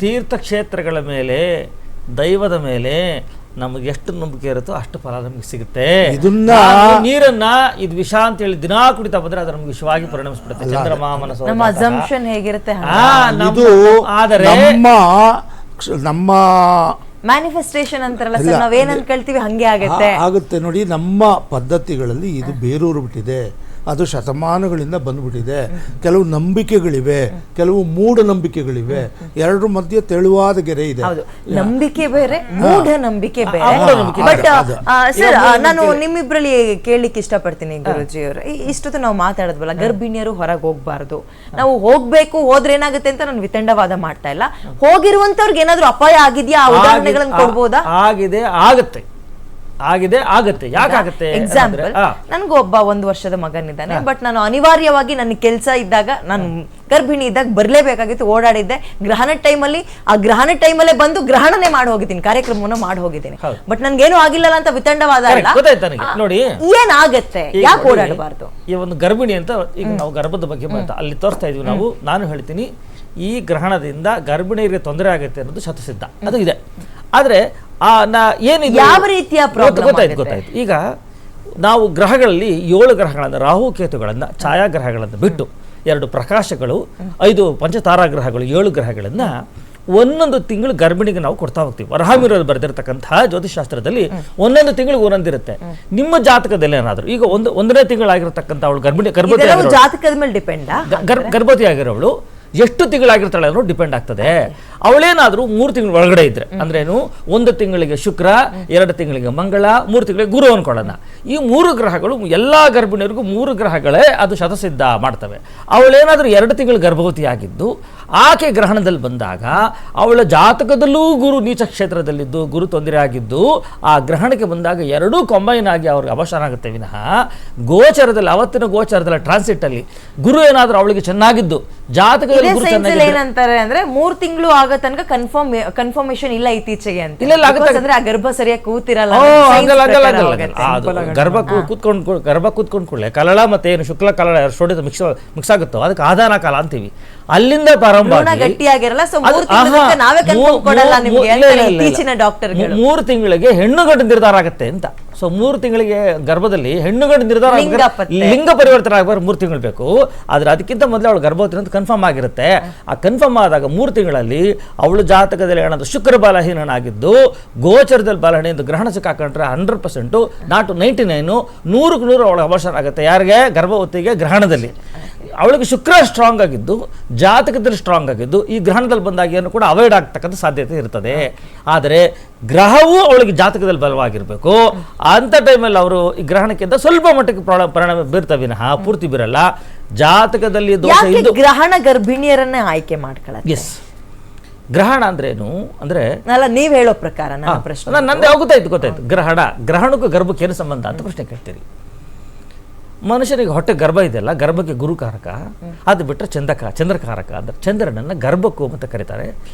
ತೀರ್ಥಕ್ಷೇತ್ರಗಳ ಮೇಲೆ, ದೈವದ ಮೇಲೆ ನಮಗೆ ಎಷ್ಟು ನಂಬಿಕೆ ಇರುತ್ತೋ ಅಷ್ಟು ಫಲ ನಮಗೆ ಸಿಗುತ್ತೆ. ನೀರನ್ನ ಇದು ವಿಷ ಅಂತ ಹೇಳಿ ದಿನಾ ಕುಡಿತಾ ಬಂದ್ರೆ ಅದು ನಮ್ಗೆ ವಿಷವಾಗಿ ಪರಿಣಮಿಸ್ಬಿಡುತ್ತೆ. ಚಂದ್ರಮಾ ಮನಸ್ಸು ನಮ್ಮ ಅಸಂಪ್ಷನ್ ಹೇಗಿರುತ್ತೆ ಆದರೆ ನಮ್ಮ ಮ್ಯಾನಿಫೆಸ್ಟೇಷನ್ ಅಂತಾರಲ್ಲ ಸರ್, ನಾವೇನ್ ಅನ್ಕೊಳ್ತೀವಿ ಹಂಗೆ ಆಗುತ್ತೆ ನೋಡಿ. ನಮ್ಮ ಪದ್ಧತಿಗಳಲ್ಲಿ ಇದು ಬೇರೂರು ಬಿಟ್ಟಿದೆ, ಅದು ಶತಮಾನಗಳಿಂದ ಬಂದ್ಬಿಟ್ಟಿದೆ. ಕೆಲವು ನಂಬಿಕೆಗಳಿವೆ, ಕೆಲವು ಮೂಢನಂಬಿಕೆಗಳಿವೆ, ಎರಡರ ಮಧ್ಯೆ ತೆಳುವಾದ ಗೆರೆ ಇದೆ. ನಂಬಿಕೆ ಬೇರೆ, ಮೂಢನಂಬಿಕೆ ಬೇರೆ. ಬಟ್ ಸರ್, ನಾನು ನಿಮ್ಮಿಬ್ರಲ್ಲಿ ಕೇಳಲಿಕ್ಕೆ ಇಷ್ಟಪಡ್ತೀನಿ ಗುರುಜಿ ಅವರು, ಇಷ್ಟೊತ್ತು ನಾವು ಮಾತಾಡಿದ್ವಲ್ಲ, ಗರ್ಭಿಣಿಯರು ಹೊರಗೆ ಹೋಗ್ಬಾರ್ದು, ನಾವು ಹೋಗ್ಬೇಕು, ಹೋದ್ರೆ ಏನಾಗುತ್ತೆ ಅಂತ ನಾನು ವಿತಂಡವಾದ ಮಾಡ್ತಾ ಇಲ್ಲ. ಹೋಗಿರುವಂತವ್ರಿಗೆ ಏನಾದ್ರು ಅಪಾಯ ಆಗಿದ್ಯಾ? ಉದಾಹರಣೆಗಳನ್ನು ಕೊಡ್ಬೋದಾ? ಆಗುತ್ತೆ. ಯಾಕಾಗುತ್ತೆ? ಎಕ್ಸಾಂಪಲ್, ನನ್ಗೂ ಒಬ್ಬ 1 ವರ್ಷದ ಮಗನಿದ್ದಾನೆ. ಬಟ್ ನಾನು ಅನಿವಾರ್ಯವಾಗಿ ನನ್ನ ಕೆಲಸ ಇದ್ದಾಗ, ನಾನು ಗರ್ಭಿಣಿ ಇದ್ದಾಗ ಬರ್ಲೇಬೇಕಾಗಿತ್ತು, ಓಡಾಡಿದ್ದೆ. ಗ್ರಹಣ ಟೈಮಲ್ಲೇ ಬಂದು ಗ್ರಹಣನೇ ಮಾಡಿ ಹೋಗಿದ್ದೀನಿ, ಕಾರ್ಯಕ್ರಮವನ್ನು ಮಾಡಿ ಹೋಗಿದ್ದೀನಿ. ಬಟ್ ನನ್ಗೇನು ಆಗಿಲ್ಲ ಅಂತ ವಿತಂಡವಾದ ನೋಡಿ, ಏನಾಗತ್ತೆ, ಯಾಕೆ ಓಡಾಡಬಾರ್ದು? ಈ ಒಂದು ಗರ್ಭಿಣಿ ಅಂತ ಈಗ ನಾವು ಗರ್ಭದ ಬಗ್ಗೆ ಅಲ್ಲಿ ತೋರಿಸ್ತಾ ಇದೀವಿ ನಾವು. ನಾನು ಹೇಳ್ತೀನಿ, ಈ ಗ್ರಹಣದಿಂದ ಗರ್ಭಿಣಿಯರಿಗೆ ತೊಂದರೆ ಆಗುತ್ತೆ ಅನ್ನೋದು ಶತಸಿದ್ಧ, ಅದು ಇದೆ. ಆದ್ರೆ ಏನಿದೆ, ಯಾವ ರೀತಿಯ ಗೊತ್ತಾಯ್ತು. ಈಗ ನಾವು ಗ್ರಹಗಳಲ್ಲಿ 7 ಗ್ರಹಗಳನ್ನ, ರಾಹು ಕೇತುಗಳನ್ನ, ಛಾಯಾಗ್ರಹಗಳನ್ನು ಬಿಟ್ಟು 2 ಪ್ರಕಾಶಗಳು, 5 ಪಂಚತಾರಾಗ್ರಹಗಳು, 7 ಗ್ರಹಗಳನ್ನ ಒಂದೊಂದು ತಿಂಗಳು ಗರ್ಭಿಣಿಗೆ ನಾವು ಕೊಡ್ತಾ ಹೋಗ್ತೀವಿ. ವರಹಾಮಿರೋರು ಬರೆದಿರ್ತಕ್ಕಂತಹ ಜ್ಯೋತಿಷಾಸ್ತ್ರದಲ್ಲಿ ಒಂದೊಂದು ತಿಂಗಳಿಗೆ ಒಂದೊಂದಿರುತ್ತೆ. ನಿಮ್ಮ ಜಾತಕದಲ್ಲಿ ಏನಾದ್ರು ಈಗ ಒಂದನೇ ತಿಂಗಳಾಗಿರ್ತಕ್ಕಂಥ ಅವಳು ಜಾತಕದ ಮೇಲೆ ಡಿಪೆಂಡ್, ಗರ್ಭವತಿ ಆಗಿರೋವಳು ಎಷ್ಟು ತಿಂಗಳಾಗಿರ್ತಾಳೆ ಅನ್ನೋದು ಡಿಪೆಂಡ್ ಆಗ್ತದೆ. ಅವಳೇನಾದ್ರೂ 3 ತಿಂಗಳ ಒಳಗಡೆ ಇದ್ರೆ, ಅಂದ್ರೇನು, 1 ತಿಂಗಳಿಗೆ ಶುಕ್ರ, 2 ತಿಂಗಳಿಗೆ ಮಂಗಳ, 3 ತಿಂಗಳಿಗೆ ಗುರು ಅನ್ಕೊಳ್ಳೋಣ. ಈ 3 ಗ್ರಹಗಳು ಎಲ್ಲಾ ಗರ್ಭಿಣಿಯರಿಗೂ 3 ಗ್ರಹಗಳೇ ಅದು ಶತಸಿದ್ಧ ಮಾಡ್ತವೆ. ಅವಳೇನಾದ್ರೂ 2 ತಿಂಗಳು ಗರ್ಭವತಿ ಆಗಿದ್ದು ಆಕೆ ಗ್ರಹಣದಲ್ಲಿ ಬಂದಾಗ ಅವಳ ಜಾತಕದಲ್ಲೂ ಗುರು ನೀಚ ಕ್ಷೇತ್ರದಲ್ಲಿದ್ದು ಗುರು ತೊಂದರೆ ಆಗಿದ್ದು ಆ ಗ್ರಹಣಕ್ಕೆ ಬಂದಾಗ ಎರಡೂ ಕಂಬೈನ್ ಆಗಿ ಅವ್ರಿಗೆ ಅವಸಾನ ಆಗುತ್ತೆ ವಿನಃ ಗೋಚರದಲ್ಲಿ, ಅವತ್ತಿನ ಗೋಚರದಲ್ಲಿ ಟ್ರಾನ್ಸಿಟ್ ಅಲ್ಲಿ ಗುರು ಏನಾದ್ರೂ ಅವಳಿಗೆ ಚೆನ್ನಾಗಿದ್ದು ಜಾತಕದಲ್ಲಿ ಏನಂತಾರೆ ಅಂದ್ರೆ 3 ತಿಂಗಳು ಆಗೋ ತನಕ ಕನ್ಫರ್ಮೇಶನ್ ಇಲ್ಲ ಇತ್ತೀಚೆಗೆ ಅಂತ. ಅಂದ್ರೆ ಆ ಗರ್ಭ ಸರಿಯಾಗಿ ಕೂತಿರಲ್ಲ, ಗರ್ಭ ಕೂತ್ಕೊಂಡ್ ಕೂಡಲೇ ಕಲಳ ಮತ್ತೆ ಏನು ಶುಕ್ಲ ಕಲಳ ಎರಡು ಮಿಕ್ಸ್ ಆಗುತ್ತೋ ಅದಕ್ಕೆ ಆಧಾನ ಕಾಲ ಅಂತೀವಿ. ಅಲ್ಲಿಂದ ಪ್ರಾರಂಭ ಗಟ್ಟಿಯಾಗಿರಲ್ಲ. ಸೊ 3 ತಿಂಗಳಿಗೆ ನಾವೇ ಕನ್ಫರ್ಮ್ ಕೊಡಲ್ಲ ನಿಮಗೆ ಅಂತ ಇತ್ತೀಚಿನ ಡಾಕ್ಟರ್ಗಳು. 3 ತಿಂಗಳಿಗೆ ಹೆಣ್ಣುಗಂಡು ನಿರ್ಧಾರ ಆಗುತ್ತೆ ಅಂತ. ಸೊ 3 ತಿಂಗಳಿಗೆ ಗರ್ಭದಲ್ಲಿ ಹೆಣ್ಣುಗಂಡು ನಿರ್ಧಾರ ಲಿಂಗ ಪರಿವರ್ತನೆ ಆಗಬಾರ್ದು, 3 ತಿಂಗಳು ಬೇಕು. ಆದ್ರೆ ಅದಕ್ಕಿಂತ ಮೊದಲು ಅವಳು ಗರ್ಭವತಿ ಅಂತ ಕನ್ಫರ್ಮ್ ಆಗಿರುತ್ತೆ. ಆ ಕನ್ಫರ್ಮ್ ಆದಾಗ 3 ತಿಂಗಳಲ್ಲಿ ಅವಳು ಜಾತಕದಲ್ಲಿ ಏನಾದ್ರು ಶುಕ್ರ ಬಲಹೀನಾಗಿದ್ದು ಗೋಚರದಲ್ಲಿ ಬಲಹೀನ ಎಂದು ಗ್ರಹಣ ಸಿಕ್ಕಾಕೊಂಡ್ರೆ 100%, ನಾಟ್ 99, 100ಕ್ಕೆ 100 ಅವಳ ಅವಸರ ಆಗುತ್ತೆ. ಯಾರಿಗೆ? ಗರ್ಭವತಿಗೆ ಗ್ರಹಣದಲ್ಲಿ. ಅವಳಿಗೆ ಶುಕ್ರ ಸ್ಟ್ರಾಂಗ್ ಆಗಿದ್ದು ಜಾತಕದಲ್ಲಿ ಸ್ಟ್ರಾಂಗ್ ಆಗಿದ್ದು ಈ ಗ್ರಹಣದಲ್ಲಿ ಬಂದಾಗ ಏನು ಕೂಡ ಅವಾಯ್ಡ್ ಆಗ್ತಕ್ಕಂಥ ಸಾಧ್ಯತೆ ಇರ್ತದೆ. ಆದರೆ ಗ್ರಹವು ಅವಳಿಗೆ ಜಾತಕದಲ್ಲಿ ಬಲವಾಗಿರಬೇಕು. ಅಂಥ ಟೈಮಲ್ಲಿ ಅವರು ಈ ಗ್ರಹಣಕ್ಕಿಂತ ಸ್ವಲ್ಪ ಮಟ್ಟಿಗೆ ಪರಿಣಾಮ ಬೀರ್ತವೆ ವಿನಃ ಪೂರ್ತಿ ಬೀರಲ್ಲ. ಜಾತಕದಲ್ಲಿ ದೋಷ ಇದ್ದು ಗ್ರಹಣ ಗರ್ಭಿಣಿಯರನ್ನೇ ಆಯ್ಕೆ ಮಾಡ್ಕೊಳ್ಳೋದು. ಎಸ್, ಗ್ರಹಣ ಅಂದ್ರೇನು ಅಂದ್ರೆ ನೀವ್ ಹೇಳೋ ಪ್ರಕಾರ ನನ್ನ ಪ್ರಶ್ನೆ ನಂದೇ ಗೊತ್ತಾಯ್ತು. ಗ್ರಹಣಕ್ಕೂ ಗರ್ಭಕ್ಕೆ ಏನು ಸಂಬಂಧ ಅಂತ ಪ್ರಶ್ನೆ ಕೇಳ್ತೀರಿ. ಮನುಷ್ಯನಿಗೆ ಹೊಟ್ಟೆ ಗರ್ಭ ಇದೆಯಲ್ಲ, ಗರ್ಭಕ್ಕೆ ಗುರುಕಾರಕ, ಅದು ಬಿಟ್ಟರೆ ಚಂದ್ರಕಾರಕ. ಅಂದ್ರೆ ಚಂದ್ರನನ್ನ ಗರ್ಭಕ್ಕೂ ಅಂತ ಕರೀತಾರೆ.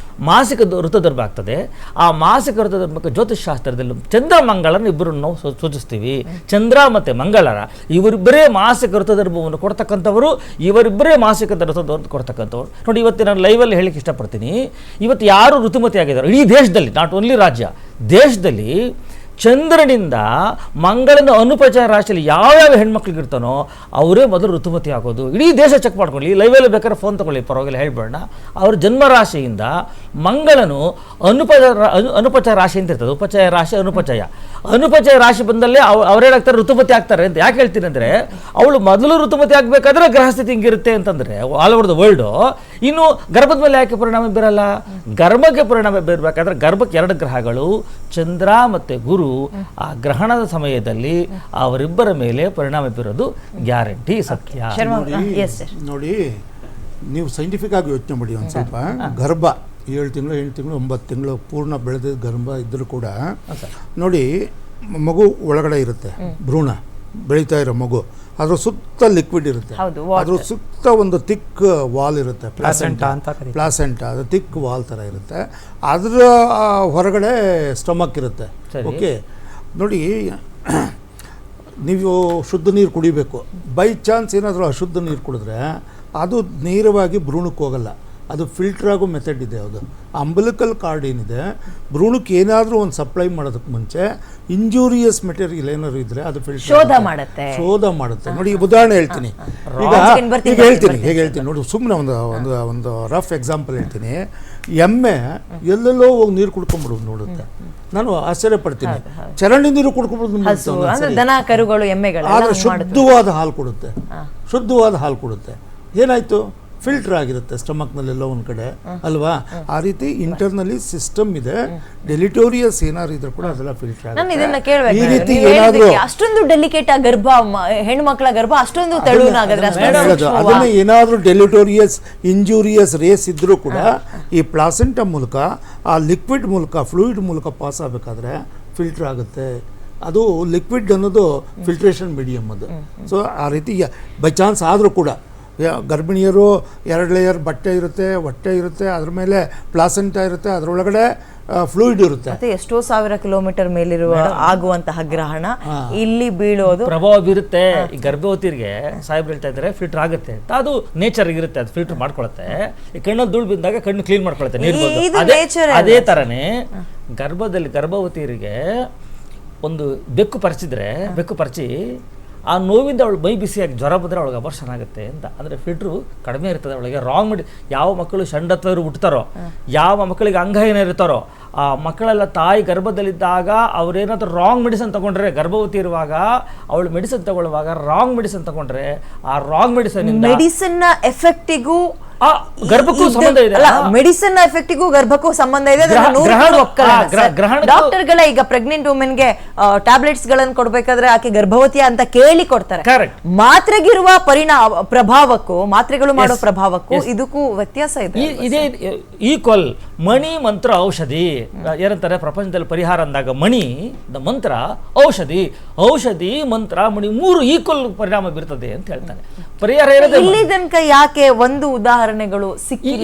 ಮಾಸಿಕ ಋತುಧರ್ಮ ಆಗ್ತದೆ. ಆ ಮಾಸಿಕ ಋತುಧರ್ಮಕ್ಕೆ ಜ್ಯೋತಿಷಾಸ್ತ್ರದಲ್ಲಿ ಚಂದ್ರ ಮಂಗಳನ ಇಬ್ಬರು ನಾವು ಸೂಚಿಸ್ತೀವಿ. ಚಂದ್ರ ಮತ್ತೆ ಮಂಗಳರ ಇವರಿಬ್ಬರೇ ಮಾಸಿಕ ಋತುಧರ್ಮವನ್ನು ಕೊಡ್ತಕ್ಕಂಥವರು, ಇವರಿಬ್ಬರೇ ಮಾಸಿಕ ಋತುಧರ್ಮ ಕೊಡ್ತಕ್ಕಂಥವ್ರು. ನೋಡಿ, ಇವತ್ತು ನಾನು ಲೈವಲ್ಲಿ ಹೇಳಿಕ್ಕೆ ಇಷ್ಟಪಡ್ತೀನಿ, ಇವತ್ತು ಯಾರು ಋತುಮತಿ ಆಗಿದ್ದಾರೆ ಇಡೀ ದೇಶದಲ್ಲಿ, ನಾಟ್ ಓನ್ಲಿ ರಾಜ್ಯ, ದೇಶದಲ್ಲಿ ಚಂದ್ರನಿಂದ ಮಂಗಳನ ಅನುಪಚಾರ ರಾಶಿಯಲ್ಲಿ ಯಾವ್ಯಾವ ಹೆಣ್ಮಕ್ಳಿಗೆ ಇರ್ತಾನೋ ಅವರೇ ಮೊದಲು ಋತುಮತಿ ಆಗೋದು. ಇಡೀ ದೇಶ ಚೆಕ್ ಮಾಡ್ಕೊಳ್ಳಿ, ಲೈವಲ್ಲಿ ಬೇಕಾದ್ರೆ ಫೋನ್ ತಗೊಳ್ಳಿ, ಪರವಾಗಿಲ್ಲ ಹೇಳ್ಬೇಡ. ಅವ್ರ ಜನ್ಮರಾಶಿಯಿಂದ ಮಂಗಳನು ಅನುಪಚಾರ ರಾಶಿ ಅಂತ ಇರ್ತದೆ. ಉಪಚಯ ರಾಶಿ, ಅನುಪಚಯ ರಾಶಿ ಬಂದಲ್ಲೇ ಅವ್ರೇನಾಗ್ತಾರೆ, ಋತುಮತಿ ಆಗ್ತಾರೆ ಅಂತ. ಯಾಕೆ ಹೇಳ್ತೀನಿ ಅಂದರೆ, ಅವಳು ಮೊದಲು ಋತುಮತಿ ಆಗಬೇಕಾದ್ರೆ ಗ್ರಹಸ್ಥಿತಿ ಹಿಂಗಿರುತ್ತೆ ಅಂತಂದರೆ ಆಲ್ ಓವರ್ ದ ವರ್ಲ್ಡು. ಇನ್ನು ಗರ್ಭದ ಮೇಲೆ ಯಾಕೆ ಪರಿಣಾಮ ಬೀರಲ್ಲ? ಗರ್ಭಕ್ಕೆ ಪರಿಣಾಮ ಬೀರಬೇಕಾದ್ರೆ ಗರ್ಭಕ್ಕೆ 2 ಗ್ರಹಗಳು ಚಂದ್ರ ಮತ್ತು ಗುರು ಆ ಗ್ರಹಣದ ಸಮಯದಲ್ಲಿ ಅವರಿಬ್ಬರ ಮೇಲೆ ಪರಿಣಾಮ ಬೀರೋದು ಗ್ಯಾರಂಟಿ, ಸತ್ಯ. ನೋಡಿ, ನೀವು ಸೈಂಟಿಫಿಕ್ ಆಗಿ ಯೋಚನೆ ಮಾಡಿ ಒಂದು ಸ್ವಲ್ಪ. ಗರ್ಭ 7 ತಿಂಗಳು 8 ತಿಂಗಳು 9 ತಿಂಗಳು ಪೂರ್ಣ ಬೆಳೆದ ಗರ್ಭ ಇದ್ದರೂ ಕೂಡ ನೋಡಿ, ಮಗು ಒಳಗಡೆ ಇರುತ್ತೆ, ಭ್ರೂಣ ಬೆಳೀತಾ ಇರೋ ಮಗು, ಅದ್ರ ಸುತ್ತ ಲಿಕ್ವಿಡ್ ಇರುತ್ತೆ, ಅದ್ರ ಸುತ್ತ ಒಂದು ತಿಕ್ ವಾಲ್ ಇರುತ್ತೆ, ಪ್ಲಾಸೆಂಟಾ, ಅದು ತಿಕ್ ವಾಲ್ ಥರ ಇರುತ್ತೆ. ಅದರ ಹೊರಗಡೆ ಸ್ಟಮಕ್ ಇರುತ್ತೆ. ಓಕೆ, ನೋಡಿ, ನೀವು ಶುದ್ಧ ನೀರು ಕುಡಿಬೇಕು. ಬೈ ಚಾನ್ಸ್ ಏನಾದರೂ ಅಶುದ್ಧ ನೀರು ಕುಡಿದ್ರೆ ಅದು ನೇರವಾಗಿ ಭ್ರೂಣಕ್ಕೆ ಹೋಗಲ್ಲ, ಅದು ಫಿಲ್ಟರ್ ಆಗೋ ಮೆಥಡ್ ಇದೆ. ಅದು ಅಂಬಲಿಕಲ್ ಕಾರ್ಡ್ ಏನಿದೆ, ಭ್ರೂಣಕ್ಕೆ ಏನಾದರೂ ಒಂದು ಸಪ್ಲೈ ಮಾಡೋದಕ್ಕೆ ಮುಂಚೆ ಇಂಜೂರಿಯಸ್ ಮೆಟೀರಿಯಲ್ ಏನಾದ್ರು ಇದ್ರೆ ಅದು ಫಿಲ್ಟರ್ ಶೋಧ ಮಾಡುತ್ತೆ. ನೋಡಿ ಉದಾಹರಣೆ ಹೇಳ್ತೀನಿ, ಈಗ ಹೇಳ್ತೀನಿ ನೋಡಿ, ಸುಮ್ಮನೆ ಒಂದು ರಫ್ ಎಕ್ಸಾಂಪಲ್ ಹೇಳ್ತೀನಿ. ಎಮ್ಮೆ ಎಲ್ಲೆಲ್ಲೋ ಹೋಗಿ ನೀರು ಕುಡ್ಕೊಂಡ್ಬಿಡೋದು ನೋಡುತ್ತೆ, ನಾನು ಆಶ್ಚರ್ಯ ಪಡ್ತೀನಿ. ಚರಂಡಿ ನೀರು ಕುಡ್ಕೊಂಡ್ಬಿಡೋದು, ಆದರೆ ಶುದ್ಧವಾದ ಹಾಲು ಕೊಡುತ್ತೆ. ಏನಾಯ್ತು? ಫಿಲ್ಟರ್ ಆಗಿರುತ್ತೆ ಸ್ಟಮಕ್ನಲ್ಲೆಲ್ಲ ಒಂದು ಕಡೆ ಅಲ್ವಾ. ಆ ರೀತಿ ಇಂಟರ್ನಲ್ಲಿ ಸಿಸ್ಟಮ್ ಇದೆ. ಡೆಲಿಟೋರಿಯಸ್ ಏನಾದ್ರು ಇದ್ರೆ ಕೂಡ ಅದೆಲ್ಲ ಫಿಲ್ಟರ್ ಆಗುತ್ತೆ. ಈ ರೀತಿ ಏನಾದ್ರು ಅಷ್ಟೊಂದು ಡೆಲಿಕೇಟ್ ಗರ್ಭ, ಹೆಣ್ಮಕ್ಳ ಗರ್ಭ ಅಷ್ಟೊಂದು ಅದನ್ನ ಏನಾದ್ರು ಡೆಲಿಟೋರಿಯಸ್ ಇಂಜೂರಿಯಸ್ ರೇಸ್ ಇದ್ರೂ ಕೂಡ ಈ ಪ್ಲಾಸೆಂಟಾ ಮೂಲಕ, ಆ ಲಿಕ್ವಿಡ್ ಮೂಲಕ, ಫ್ಲೂಯಿಡ್ ಮೂಲಕ ಪಾಸ್ ಆಗಬೇಕಾದ್ರೆ ಫಿಲ್ಟರ್ ಆಗುತ್ತೆ. ಅದು ಲಿಕ್ವಿಡ್ ಅನ್ನೋದು ಫಿಲ್ಟ್ರೇಷನ್ ಮೀಡಿಯಮ್ ಅದು. ಸೊ ಆ ರೀತಿ ಬೈ ಚಾನ್ಸ್ ಆದರೂ ಕೂಡ ಗರ್ಭಿಣಿಯರು 2 ಲೇಯರ್ ಬಟ್ಟೆ ಇರುತ್ತೆ, ಹೊಟ್ಟೆ ಇರುತ್ತೆ, ಅದ್ರ ಮೇಲೆ ಪ್ಲಾಸೆಂಟಾ ಇರುತ್ತೆ, ಅದರೊಳಗಡೆ ಫ್ಲೂಯಿಡ್ ಇರುತ್ತೆ. ಮತ್ತೆ ಎಷ್ಟೋ ಸಾವಿರ ಕಿಲೋಮೀಟರ್ ಮೇಲಿರುವ ಆಗುವಂತಹ ಗ್ರಹಣ ಇಲ್ಲಿ ಬೀಳೋದು ಪ್ರಭಾವ ಬೀರುತ್ತೆ. ಈ ಗರ್ಭವತಿಗೆ ಸಾಹೇಬ್ರು ಹೇಳ್ತಾ ಇದ್ದಾರೆ ಫಿಲ್ಟರ್ ಆಗುತ್ತೆ, ಅದು ನೇಚರ್ ಇರುತ್ತೆ, ಅದು ಫಿಲ್ಟರ್ ಮಾಡ್ಕೊಳುತ್ತೆ. ಈ ಕಣ್ಣಲ್ಲಿ ಧೂಳು ಬಿದ್ದಾಗ ಕಣ್ಣು ಕ್ಲೀನ್ ಮಾಡ್ಕೊಳುತ್ತೆ, ನೀರು ಬಂದು. ಅದೇ ತರನೇ ಗರ್ಭವತಿಯರಿಗೆ ಒಂದು ಬೆಕ್ಕು ಪರಿಚಿ ಆ ನೋವಿಂದ ಅವಳು ಮೈ ಬಿಸಿಯಾಗಿ ಜ್ವರ ಬಂದರೆ ಅವಳಿಗೆ ಅಬಾರ್ಷನ್ ಆಗುತ್ತೆ ಅಂತ. ಅಂದರೆ ಫಿಲ್ಟ್ರು ಕಡಿಮೆ ಇರ್ತದೆ ಅವಳಿಗೆ. ರಾಂಗ್ ಮಾಡಿ ಯಾವ ಮಕ್ಕಳು ಷಂಡತ್ವರು ಹುಟ್ಟುತ್ತಾರೋ, ಯಾವ ಮಕ್ಕಳಿಗೆ ಅಂಗಹೀನ ಇರ್ತಾರೋ, ಆ ಮಕ್ಕಳೆಲ್ಲ ತಾಯಿ ಗರ್ಭದಲ್ಲಿದ್ದಾಗ ಅವ್ರೇನಾದ್ರೂ ರಾಂಗ್ ಮೆಡಿಸಿನ್ ತಗೊಂಡ್ರೆ, ಗರ್ಭವತಿ ಇರುವಾಗ ಅವಳು ಮೆಡಿಸಿನ್ ತಗೊಳ್ಳುವಾಗ ರಾಂಗ್ ಮೆಡಿಸಿನ್ ತಗೊಂಡ್ರೆ, ಆ ರಾಂಗ್ ಮೆಡಿಸಿನ್ ಎಫೆಕ್ಟಿಗೂ ಗರ್ಭಕ್ಕೂ ಸಂಬಂಧ ಇದೆ. ಮೆಡಿಸಿನ್ ಎಫೆಕ್ಟಿಗೂ ಗರ್ಭಕ್ಕೂ ಸಂಬಂಧ ಇದೆ. ಡಾಕ್ಟರ್ಗಳ ಈಗ ಪ್ರೆಗ್ನೆಂಟ್ ವುಮೆನ್ಗೆ ಟ್ಯಾಬ್ಲೆಟ್ಸ್ ಗಳನ್ನು ಕೊಡ್ಬೇಕಾದ್ರೆ ಆಕೆ ಗರ್ಭವತಿ ಅಂತ ಕೇಳಿ ಕೊಡ್ತಾರೆ. ಮಾತ್ರೆಗಿರುವ ಪ್ರಭಾವಕ್ಕೂ ಮಾತ್ರೆಗಳು ಮಾಡೋ ಪ್ರಭಾವಕ್ಕೂ ಇದಕ್ಕೂ ವ್ಯತ್ಯಾಸ ಇದೆ. ಇದೇ ಈಕ್ವಲ್ ಮಣಿ ಮಂತ್ರ ಔಷಧಿ ಏನಂತಾರೆ ಪ್ರಪಂಚದಲ್ಲಿ ಪರಿಹಾರ ಅಂದಾಗ ಮಣಿ ದ ಮಂತ್ರ ಔಷಧಿ ಮಂತ್ರ ಮಣಿ 3 ಈಕ್ವಲ್ ಪರಿಣಾಮ ಬೀರ್ತದೆ ಅಂತ ಹೇಳ್ತಾನೆ. ಪರಿಹಾರ ಇಲ್ಲಿ ತನಕ ಯಾಕೆ ಒಂದು ಉದಾಹರಣೆಗಳು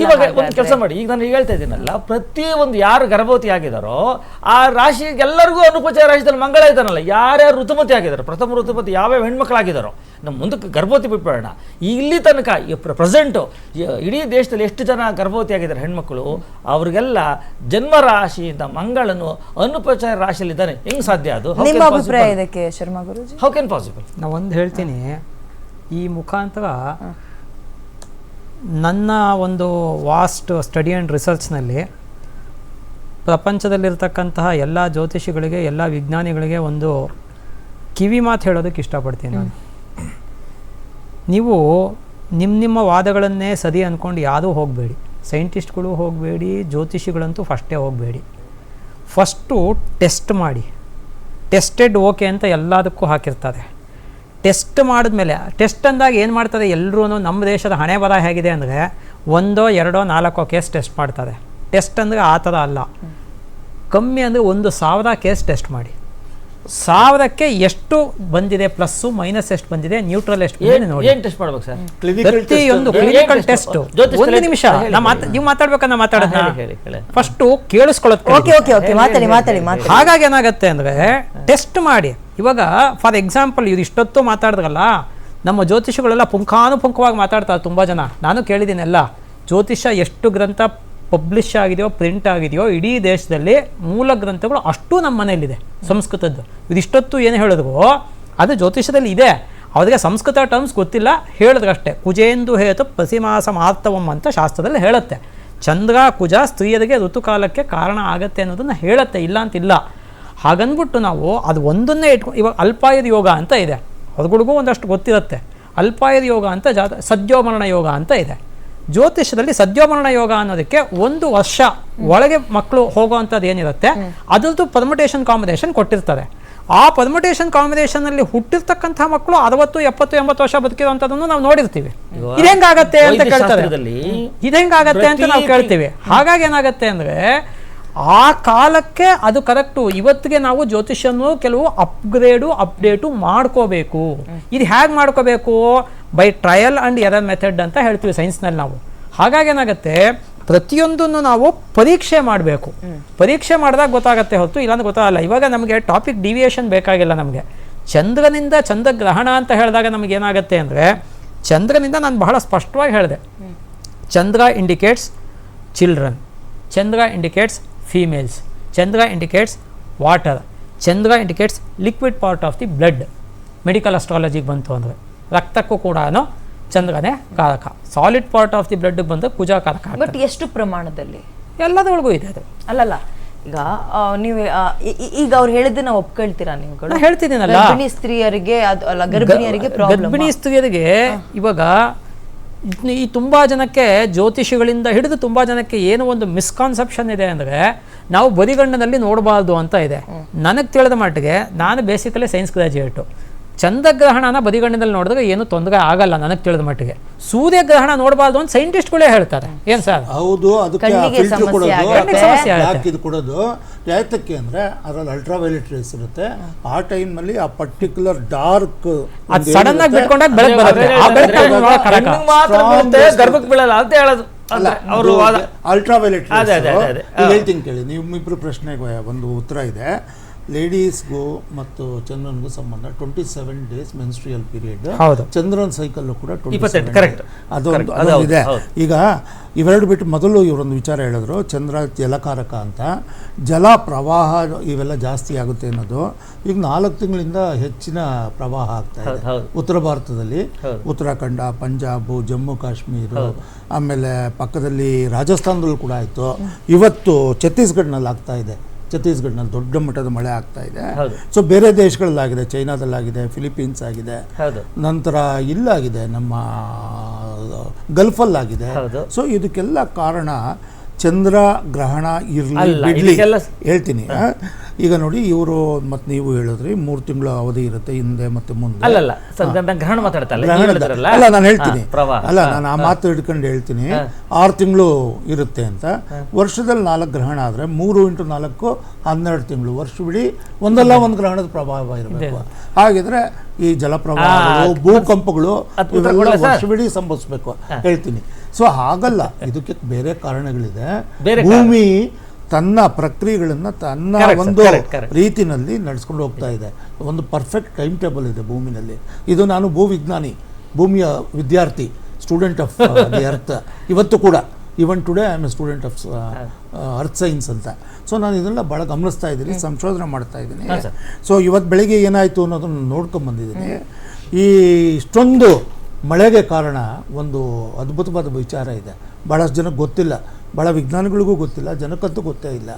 ಇವಾಗ ಒಂದು ಕೆಲಸ ಮಾಡಿ, ಈಗ ನಾನು ಹೇಳ್ತಾ ಇದ್ದೀನಲ್ಲ, ಪ್ರತಿ ಒಂದು ಯಾರು ಗರ್ಭವತಿ ಆಗಿದಾರೋ ಆ ರಾಶಿಗೆ ಎಲ್ಲರಿಗೂ ಅನುಪಚಾರ ರಾಶಿಯಲ್ಲಿ ಮಂಗಳ ಇದ್ದಾನಲ್ಲ, ಯಾರ್ಯಾರು ಋತುಮತಿ ಆಗಿದ್ದಾರೆ, ಪ್ರಥಮ ಋತುಮತಿ ಯಾವ್ಯಾವ ಹೆಣ್ಮಕ್ಳಾಗಿದ್ದಾರೋ, ನಮ್ಮ ಮುಂದಕ್ಕೆ ಗರ್ಭವತಿ ಬಿಟ್ಬೇಡ. ಇಲ್ಲಿ ತನಕ ಪ್ರೆಸೆಂಟು ಇಡೀ ದೇಶದಲ್ಲಿ ಎಷ್ಟು ಜನ ಗರ್ಭವತಿ ಆಗಿದ್ದಾರೆ ಹೆಣ್ಮಕ್ಳು, ಅವ್ರಿಗೆಲ್ಲ ಜನ್ಮರಾಶಿಯಿಂದ ಮಂಗಳನು ಅನುಪಚಾರ ರಾಶಿಯಲ್ಲಿದ್ದಾನೆ. ಹೆಂಗ್ ಸಾಧ್ಯ ಅದು? ನಿಮ್ಮ ಅಭಿಪ್ರಾಯ ಇದಕ್ಕೆ Sharma Guruji? How can possible? ನಾವು ಒಂದು ಹೇಳ್ತೀನಿ, ಈ ಮುಖಾಂತರ ನನ್ನ ಒಂದು ವಾಸ್ಟ್ ಸ್ಟಡಿ ಆ್ಯಂಡ್ ರಿಸರ್ಚ್ನಲ್ಲಿ ಪ್ರಪಂಚದಲ್ಲಿರ್ತಕ್ಕಂತಹ ಎಲ್ಲ ಜ್ಯೋತಿಷಿಗಳಿಗೆ, ಎಲ್ಲ ವಿಜ್ಞಾನಿಗಳಿಗೆ ಒಂದು ಕಿವಿ ಮಾತು ಹೇಳೋದಕ್ಕೆ ಇಷ್ಟಪಡ್ತೀನಿ ನಾನು. ನೀವು ನಿಮ್ಮ ವಾದಗಳನ್ನೇ ಸರಿ ಅಂದ್ಕೊಂಡು ಯಾವುದೂ ಹೋಗಬೇಡಿ, ಸೈಂಟಿಸ್ಟ್ಗಳು ಹೋಗಬೇಡಿ, ಜ್ಯೋತಿಷಿಗಳಂತೂ ಫಸ್ಟೇ ಹೋಗಬೇಡಿ. ಫಸ್ಟು ಟೆಸ್ಟ್ ಮಾಡಿ, ಟೆಸ್ಟೆಡ್ ಓಕೆ ಅಂತ ಎಲ್ಲದಕ್ಕೂ ಹಾಕಿರ್ತಾರೆ. ಟೆಸ್ಟ್ ಮಾಡಿದ್ಮೇಲೆ, ಟೆಸ್ಟ್ ಅಂದಾಗ ಏನು ಮಾಡ್ತಾರೆ ಎಲ್ಲರೂ, ನಮ್ಮ ದೇಶದ ಹಣೆ ಬರ ಹೇಗಿದೆ ಅಂದರೆ 1, 2, 4 ಕೇಸ್ ಟೆಸ್ಟ್ ಮಾಡ್ತಾರೆ. ಟೆಸ್ಟ್ ಅಂದರೆ ಆ ಥರ ಅಲ್ಲ, ಕಮ್ಮಿ ಅಂದರೆ 1,000 ಕೇಸ್ ಟೆಸ್ಟ್ ಮಾಡಿ. 1000ಕ್ಕೆ ಎಷ್ಟು ಬಂದಿದೆ, ಪ್ಲಸ್ಸು ಮೈನಸ್ ಎಷ್ಟು ಬಂದಿದೆ, ನ್ಯೂಟ್ರಲ್ ಎಷ್ಟು ಬಂದಿದೆ ನೋಡಿ. ಪ್ರತಿಯೊಂದು ಕ್ಲಿನಿಕಲ್ ಟೆಸ್ಟ್. ಒಂದು ನಿಮಿಷ ನೀವು ಮಾತಾಡ್ಬೇಕನ್ನ ಮಾತಾಡೋದು ಫಸ್ಟು ಕೇಳಿಸ್ಕೊಳ್ಳೋದು. ಹಾಗಾಗಿ ಏನಾಗುತ್ತೆ ಅಂದರೆ ಟೆಸ್ಟ್ ಮಾಡಿ. ಇವಾಗ ಫಾರ್ ಎಕ್ಸಾಂಪಲ್ ಇದು ಇಷ್ಟೊತ್ತು ಮಾತಾಡಿದ್ರಲ್ಲ, ನಮ್ಮ ಜ್ಯೋತಿಷಗಳೆಲ್ಲ ಪುಂಖಾನುಪುಂಖವಾಗಿ ಮಾತಾಡ್ತಾರೆ ತುಂಬ ಜನ. ನಾನು ಕೇಳಿದ್ದೀನಿ ಎಲ್ಲ ಜ್ಯೋತಿಷ ಎಷ್ಟು ಗ್ರಂಥ ಪಬ್ಲಿಷ್ ಆಗಿದೆಯೋ, ಪ್ರಿಂಟ್ ಆಗಿದೆಯೋ ಇಡೀ ದೇಶದಲ್ಲಿ ಮೂಲ ಗ್ರಂಥಗಳು ಅಷ್ಟು ನಮ್ಮ ಮನೆಯಲ್ಲಿದೆ ಸಂಸ್ಕೃತದ್ದು. ಇದಿಷ್ಟೊತ್ತು ಏನು ಹೇಳಿದ್ರು ಅದು ಜ್ಯೋತಿಷದಲ್ಲಿ ಇದೆ, ಅವರಿಗೆ ಸಂಸ್ಕೃತ ಟರ್ಮ್ಸ್ ಗೊತ್ತಿಲ್ಲ, ಹೇಳಿದ್ರಷ್ಟೇ. ಕುಜೇಂದು ಹೇತು ಪ್ರಸಿಮಾಸ ಮಾರ್ತವಂ ಅಂತ ಶಾಸ್ತ್ರದಲ್ಲಿ ಹೇಳುತ್ತೆ. ಚಂದ್ರ ಕುಜ ಸ್ತ್ರೀಯರಿಗೆ ಋತುಕಾಲಕ್ಕೆ ಕಾರಣ ಆಗತ್ತೆ ಅನ್ನೋದನ್ನು ಹೇಳುತ್ತೆ, ಇಲ್ಲ ಅಂತಿಲ್ಲ. ಹಾಗನ್ಬಿಟ್ಟು ನಾವು ಅದು ಒಂದನ್ನೇ ಇಟ್ಕೊಂಡು, ಇವಾಗ ಅಲ್ಪಾಯುಧ ಯೋಗ ಅಂತ ಇದೆ, ಅವ್ರಿಗೂ ಒಂದಷ್ಟು ಗೊತ್ತಿರುತ್ತೆ. ಅಲ್ಪಾಯುಧ ಯೋಗ ಅಂತ ಸದ್ಯೋಮರಣ ಯೋಗ ಅಂತ ಇದೆ. ಜ್ಯೋತಿಷದಲ್ಲಿ ಸದ್ಯೋಮರಣ ಯೋಗ ಅನ್ನೋದಕ್ಕೆ 1 ವರ್ಷ ಒಳಗೆ ಮಕ್ಕಳು ಹೋಗೋವಂಥದ್ದು ಏನಿರುತ್ತೆ ಅದ್ರದ್ದು ಪರ್ಮುಟೇಷನ್ ಕಾಂಬಿನೇಷನ್ ಕೊಟ್ಟಿರ್ತಾರೆ. ಆ ಪರ್ಮುಟೇಷನ್ ಕಾಂಬಿನೇಷನಲ್ಲಿ ಹುಟ್ಟಿರ್ತಕ್ಕಂಥ ಮಕ್ಕಳು 60, 70, 80 ವರ್ಷ ಬದುಕಿರುವಂಥದ್ದನ್ನು ನಾವು ನೋಡಿರ್ತೀವಿ. ಇದೆಂಗಾಗತ್ತೆ ಅಂತ ಕೇಳ್ತಾರೆ, ಇದೆಂಗಾಗತ್ತೆ ಅಂತ ನಾವು ಕೇಳ್ತೀವಿ. ಹಾಗಾಗಿ ಏನಾಗುತ್ತೆ ಅಂದರೆ ಆ ಕಾಲಕ್ಕೆ ಅದು ಕರೆಕ್ಟು. ಇವತ್ತಿಗೆ ನಾವು ಜ್ಯೋತಿಷನ್ನು ಕೆಲವು ಅಪ್ಡೇಟು ಮಾಡ್ಕೋಬೇಕು. ಇದು ಹೇಗೆ ಮಾಡ್ಕೋಬೇಕು? By trial and error method ಅಂತ ಹೇಳ್ತೀವಿ ಸೈನ್ಸ್ನಲ್ಲಿ ನಾವು. ಹಾಗಾಗಿ ಏನಾಗುತ್ತೆ, ಪ್ರತಿಯೊಂದನ್ನು ನಾವು ಪರೀಕ್ಷೆ ಮಾಡಬೇಕು. ಪರೀಕ್ಷೆ ಮಾಡಿದಾಗ ಗೊತ್ತಾಗತ್ತೆ ಹೊರತು ಇಲ್ಲಾಂದ್ರೆ ಗೊತ್ತಾಗಲ್ಲ. ಇವಾಗ ನಮಗೆ ಟಾಪಿಕ್ ಡಿವಿಯೇಷನ್ ಬೇಕಾಗಿಲ್ಲ. ನಮಗೆ ಚಂದ್ರನಿಂದ ಚಂದ್ರಗ್ರಹಣ ಅಂತ ಹೇಳಿದಾಗ ನಮಗೇನಾಗತ್ತೆ ಅಂದರೆ, ಚಂದ್ರನಿಂದ ನಾನು ಬಹಳ ಸ್ಪಷ್ಟವಾಗಿ ಹೇಳಿದೆ, Chandra indicates children, Chandra indicates females, Chandra indicates water, Chandra indicates liquid part of the blood. Medical ಅಸ್ಟ್ರಾಲಜಿಗೆ ಬಂತು ಅಂದರೆ ರಕ್ತಕ್ಕೂ ಕೂಡ ಚಂದ್ರನೇ ಕಾರಕ. ಸಾಲಿಡ್ ಪಾರ್ಟ್ ಆಫ್ ದಿ ಬ್ಲಡ್ಗೆ ಬಂದು ಕುಜ ಕಾರಕ. ಬಟ್ ಎಷ್ಟು ಪ್ರಮಾಣದಲ್ಲಿ? ಎಲ್ಲದರೊಳಗೂ ಇದೆ ಅದು. ಅಲ್ಲಲ್ಲ, ಈಗ ನೀವು ಈಗ ಅವ್ರು ಹೇಳಿದ್ದು ನಾವು ಒಪ್ಕೊಳ್ತೀರಾ ನೀವು? ನಾನು ಹೇಳ್ತಿದ್ದೀನಲ್ಲ, ಗರ್ಭಿಣಿ ಸ್ತ್ರೀಯರಿಗೆ ಅಲ್ಲ ಗರ್ಭಿಣಿಯರಿಗೆ ಗರ್ಭಿಣಿ ಸ್ತ್ರೀಯರಿಗೆ ಇವಾಗ ಈ ತುಂಬ ಜನಕ್ಕೆ ಜ್ಯೋತಿಷಿಗಳಿಂದ ಹಿಡಿದು ತುಂಬ ಜನಕ್ಕೆ ಏನು ಒಂದು ಮಿಸ್ಕಾನ್ಸೆಪ್ಷನ್ ಇದೆ ಅಂದರೆ ನಾವು ಬದಿಗಣ್ಣದಲ್ಲಿ ನೋಡಬಾರ್ದು ಅಂತ ಇದೆ. ನನಗೆ ತಿಳಿದ ಮಟ್ಟಿಗೆ, ನಾನು ಬೇಸಿಕಲಿ ಸೈನ್ಸ್ ಗ್ರಾಜ್ಯುಯೇಟು, ಚಂದ್ರಗ್ರಹಣನ ಬದಿಗಣ್ಣದಲ್ಲಿ ನೋಡಿದ್ರೆ ಏನು ತೊಂದರೆ ಆಗಲ್ಲ ನನಗೆ ತಿಳಿದ ಮಟ್ಟಿಗೆ. ಸೂರ್ಯಗ್ರಹಣ ನೋಡಬಾರ್ದು ಅಂತ ಸೈಂಟಿಸ್ಟ್ಗಳೇ ಹೇಳ್ತಾರೆ. ಏನು ಸರ್? ಹೌದು, ಅದಕ್ಕೆ ಕಣ್ಣಿಗೆ ಫಿಲ್ಟರ್ ಕೊಡೋದು, ಸಮಸ್ಯೆ ಆಗುತ್ತೆ. ಯಾಕೆ ಇದು ಕೊಡೋದು ಯಾತಕ್ಕೆ ಅಂದರೆ ಅದರಲ್ಲಿ ಅಲ್ಟ್ರಾವೈಲೆಟ್ ರೇಸ್ ಇರುತ್ತೆ. ಆ ಟೈಮ್ನಲ್ಲಿ ಆ ಪರ್ಟಿಕ್ಯುಲರ್ ಡಾರ್ಕ್ ಅದು ಸಡನ್ ಆಗಿ ಬಿಟ್ಕೊಂಡಾಗ ಬೆಳಕು ಬರುತ್ತೆ. ಆ ಬೆಳಕು ನೋಡೋಕೆ ಕರಕ. ಹೆಣ್ಣಿಗೆ ಮಾತ್ರ ಬೀಳುತ್ತೆ, ಗರ್ಭಕ್ಕೆ ಬೀಳಲ್ಲ ಅಂತ ಹೇಳೋದು. ಅಲ್ಲ, ಅವರು ಅಲ್ಟ್ರಾವೈಲೆಟ್ ಅದೇ. ಹೇಳ್ತೀನಿ ಕೇಳಿ. ನಿಮ್ಮಿಬ್ರು ಪ್ರಶ್ನೆಗೆ ಒಂದು ಉತ್ತರ ಇದೆ. ಲೇಡೀಸ್ಗೂ ಮತ್ತು ಚಂದ್ರನ್ಗೂ ಸಂಬಂಧ 27 ಡೇಸ್ ಮೆನ್ಸ್ಟ್ರಿಯಲ್ ಪೀರಿಯಡ್. ಹೌದು. ಚಂದ್ರನ್ ಸೈಕಲ್ ಕೂಡ 27 correct. ಅದೊಂದು ಇದೆ. ಈಗ ಇವೆರಡು ಬಿಟ್ಟು ಮೊದಲು ಇವರೊಂದು ವಿಚಾರ ಹೇಳಿದ್ರು, ಚಂದ್ರ ಜಲಕಾರಕ ಅಂತ. ಜಲ ಪ್ರವಾಹ ಇವೆಲ್ಲ ಜಾಸ್ತಿ ಆಗುತ್ತೆ ಅನ್ನೋದು. ಈಗ 4 ತಿಂಗಳಿಂದ ಹೆಚ್ಚಿನ ಪ್ರವಾಹ ಆಗ್ತಾ ಇದೆ ಉತ್ತರ ಭಾರತದಲ್ಲಿ. ಉತ್ತರಾಖಂಡ, ಪಂಜಾಬ್, ಜಮ್ಮು ಕಾಶ್ಮೀರ, ಆಮೇಲೆ ಪಕ್ಕದಲ್ಲಿ ರಾಜಸ್ಥಾನದಲ್ಲೂ ಕೂಡ ಆಯಿತು. ಇವತ್ತು ಛತ್ತೀಸ್ಗಢನಲ್ಲಿ ಆಗ್ತಾ ಇದೆ. ಛತ್ತೀಸ್ಗಢನಲ್ಲಿ ದೊಡ್ಡ ಮಟ್ಟದ ಮಳೆ ಆಗ್ತಾ ಇದೆ. ಸೊ ಬೇರೆ ದೇಶಗಳಲ್ಲಾಗಿದೆ, ಚೈನಾದಲ್ಲಾಗಿದೆ, ಫಿಲಿಪೀನ್ಸ್ ಆಗಿದೆ, ನಂತರ ಇಲ್ಲಾಗಿದೆ, ನಮ್ಮ ಗಲ್ಫಲ್ಲಾಗಿದೆ. ಸೊ ಇದಕ್ಕೆಲ್ಲ ಕಾರಣ ಚಂದ್ರ ಗ್ರಹಣ ಇರಲಿ ಬಿಡ್ಲಿ ಹೇಳ್ತೀನಿ. ಈಗ ನೋಡಿ, ಇವರು ಮತ್ತು ನೀವು ಹೇಳಿದ್ರಿ 3 ತಿಂಗಳು ಅವಧಿ ಇರುತ್ತೆ ಹಿಂದೆ ಮತ್ತೆ ಮುಂದೆ. ಅಲ್ಲಲ್ಲ, ಗ್ರಹಣ ಮಾತಾಡ್ತಲ್ಲ. ಅಲ್ಲ, ನಾನು ಹೇಳ್ತೀನಿ, ಅಲ್ಲ ನಾನು ಆ ಮಾತು ಹಿಡ್ಕೊಂಡು ಹೇಳ್ತೀನಿ. 6 ತಿಂಗಳು ಇರುತ್ತೆ ಅಂತ. ವರ್ಷದಲ್ಲಿ 4 ಗ್ರಹಣ ಆದರೆ 3 × 4 12 ತಿಂಗಳು. ವರ್ಷವಿಡೀ ಒಂದಲ್ಲ ಒಂದು ಗ್ರಹಣದ ಪ್ರಭಾವ ಇರಬೇಕು. ಹಾಗಿದ್ರೆ ಈ ಜಲಪ್ರವಾಹಗಳು, ಭೂಕಂಪಗಳು ಇವೆಲ್ಲ ವರ್ಷವಿಡೀ ಸಂಭವಿಸ್ಬೇಕು ಹೇಳ್ತೀನಿ. ಸೊ ಹಾಗಲ್ಲ, ಇದಕ್ಕೆ ಬೇರೆ ಕಾರಣಗಳಿದೆ. ಭೂಮಿ ತನ್ನ ಪ್ರಕ್ರಿಯೆಗಳನ್ನು ತನ್ನ ಒಂದು ರೀತಿನಲ್ಲಿ ನಡೆಸ್ಕೊಂಡು ಹೋಗ್ತಾ ಇದೆ. ಒಂದು ಪರ್ಫೆಕ್ಟ್ ಟೈಮ್ ಟೇಬಲ್ ಇದೆ ಭೂಮಿನಲ್ಲಿ. ಇದು ನಾನು ಭೂವಿಜ್ಞಾನಿ, ಭೂಮಿಯ ವಿದ್ಯಾರ್ಥಿ, ಸ್ಟೂಡೆಂಟ್ ಆಫ್ ದಿ ಅರ್ತ್. ಇವತ್ತು ಕೂಡ even today I am A student of earth science ಅಂತ. ಸೊ ನಾನು ಇದನ್ನೆಲ್ಲ ಭಾಳ ಗಮನಿಸ್ತಾ ಇದ್ದೀನಿ, ಸಂಶೋಧನೆ ಮಾಡ್ತಾ ಇದ್ದೀನಿ. ಸೊ ಇವತ್ತು ಬೆಳಗ್ಗೆ ಏನಾಯಿತು ಅನ್ನೋದನ್ನು ನೋಡ್ಕೊಂಬಂದಿದ್ದೀನಿ. ಈ ಇಷ್ಟೊಂದು ಮಳೆಗೆ ಕಾರಣ ಒಂದು ಅದ್ಭುತವಾದ ವಿಚಾರ ಇದೆ. ಭಾಳಷ್ಟು ಜನಕ್ಕೆ ಗೊತ್ತಿಲ್ಲ, ಭಾಳ ವಿಜ್ಞಾನಿಗಳಿಗೂ ಗೊತ್ತಿಲ್ಲ, ಜನಕ್ಕಂತೂ ಗೊತ್ತೇ ಇಲ್ಲ.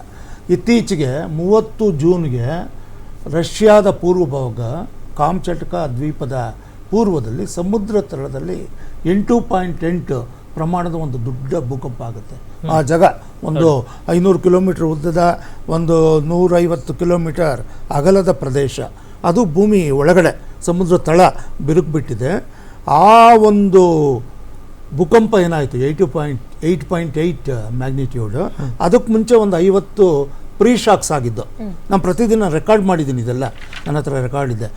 ಇತ್ತೀಚೆಗೆ 30 ಜೂನ್ಗೆ ರಷ್ಯಾದ ಪೂರ್ವ ಭಾಗ ಕಾಮ್ಚಟ್ಕ ದ್ವೀಪದ ಪೂರ್ವದಲ್ಲಿ ಸಮುದ್ರ ತಳದಲ್ಲಿ 8.8 ಪ್ರಮಾಣದ ಒಂದು ದೊಡ್ಡ ಭೂಕಂಪ ಆಗುತ್ತೆ. ಆ ಜಾಗ ಒಂದು 500 ಕಿಲೋಮೀಟರ್ ಉದ್ದದ, ಒಂದು 150 ಕಿಲೋಮೀಟರ್ ಅಗಲದ ಪ್ರದೇಶ. ಅದು ಭೂಮಿ ಒಳಗಡೆ ಸಮುದ್ರ ತಳ ಬಿರುಕುಬಿಟ್ಟಿದೆ. ಆ ಒಂದು ಭೂಕಂಪ ಏನಾಯಿತು, 8.8 ಮ್ಯಾಗ್ನಿಟ್ಯೂಡ್. ಅದಕ್ಕೆ ಮುಂಚೆ ಒಂದು 50 ಪ್ರೀ ಶಾಕ್ಸ್ ಆಗಿದ್ದು. ನಾನು ಪ್ರತಿದಿನ ರೆಕಾರ್ಡ್ ಮಾಡಿದ್ದೀನಿ, ಇದೆಲ್ಲ ನನ್ನ ಹತ್ರ ರೆಕಾರ್ಡ್ ಇದೆ.